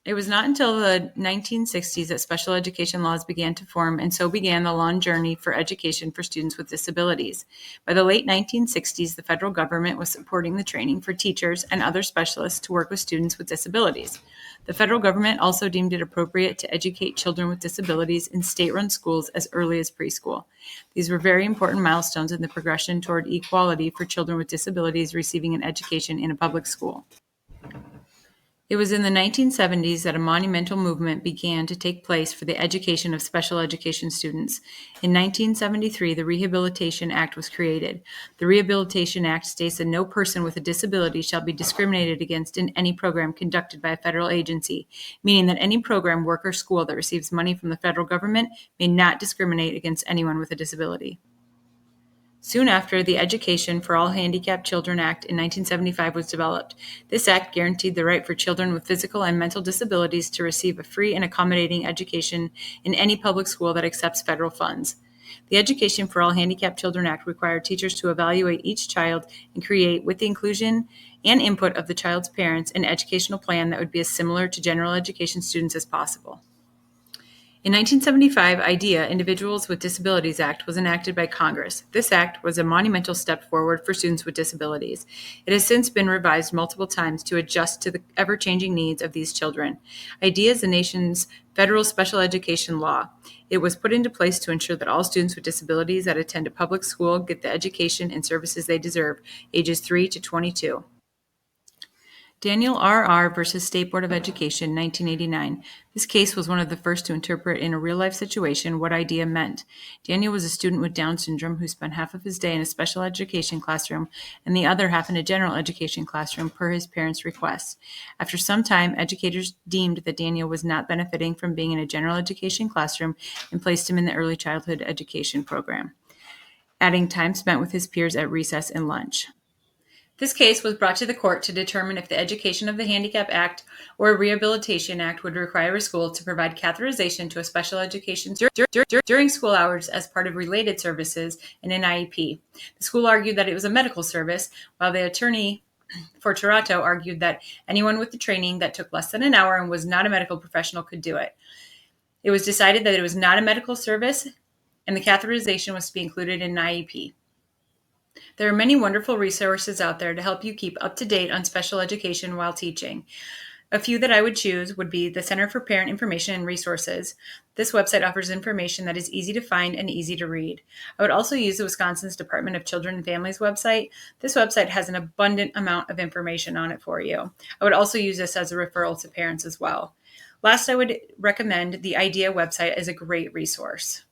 It was not until the 1960s that special education laws began to form, and so began the long journey for education for students with disabilities. By the late 1960s, the federal government was supporting the training for teachers and other specialists to work with students with disabilities. The federal government also deemed it appropriate to educate children with disabilities in state-run schools as early as preschool. These were very important milestones in the progression toward equality for children with disabilities receiving an education in a public school. It was in the 1970s that a monumental movement began to take place for the education of special education students. In 1973, the Rehabilitation Act was created. The Rehabilitation Act states that no person with a disability shall be discriminated against in any program conducted by a federal agency, meaning that any program, work, or school that receives money from the federal government may not discriminate against anyone with a disability. Soon after, the Education for All Handicapped Children Act in 1975 was developed. This act guaranteed the right for children with physical and mental disabilities to receive a free and accommodating education in any public school that accepts federal funds. The Education for All Handicapped Children Act required teachers to evaluate each child and create, with the inclusion and input of the child's parents, an educational plan that would be as similar to general education students as possible. In 1975, IDEA, Individuals with Disabilities Act, was enacted by Congress. This act was a monumental step forward for students with disabilities. It has since been revised multiple times to adjust to the ever-changing needs of these children. IDEA is the nation's federal special education law. It was put into place to ensure that all students with disabilities that attend a public school get the education and services they deserve, ages 3 to 22. Daniel R.R. versus State Board of Education, 1989. This case was one of the first to interpret in a real-life situation what IDEA meant. Daniel was a student with Down syndrome who spent half of his day in a special education classroom and the other half in a general education classroom per his parents' request. After some time, educators deemed that Daniel was not benefiting from being in a general education classroom and placed him in the early childhood education program, adding time spent with his peers at recess and lunch. This case was brought to the court to determine if the Education of the Handicap Act or Rehabilitation Act would require a school to provide catheterization to a special education during school hours as part of related services in an IEP. The school argued that it was a medical service, while the attorney for Toronto argued that anyone with the training that took less than an hour and was not a medical professional could do it. It was decided that it was not a medical service and the catheterization was to be included in an IEP. There are many wonderful resources out there to help you keep up to date on special education while teaching. A few that I would choose would be the Center for Parent Information and Resources. This website offers information that is easy to find and easy to read. I would also use the Wisconsin's Department of Children and Families website. This website has an abundant amount of information on it for you. I would also use this as a referral to parents as well. Last, I would recommend the IDEA website as a great resource.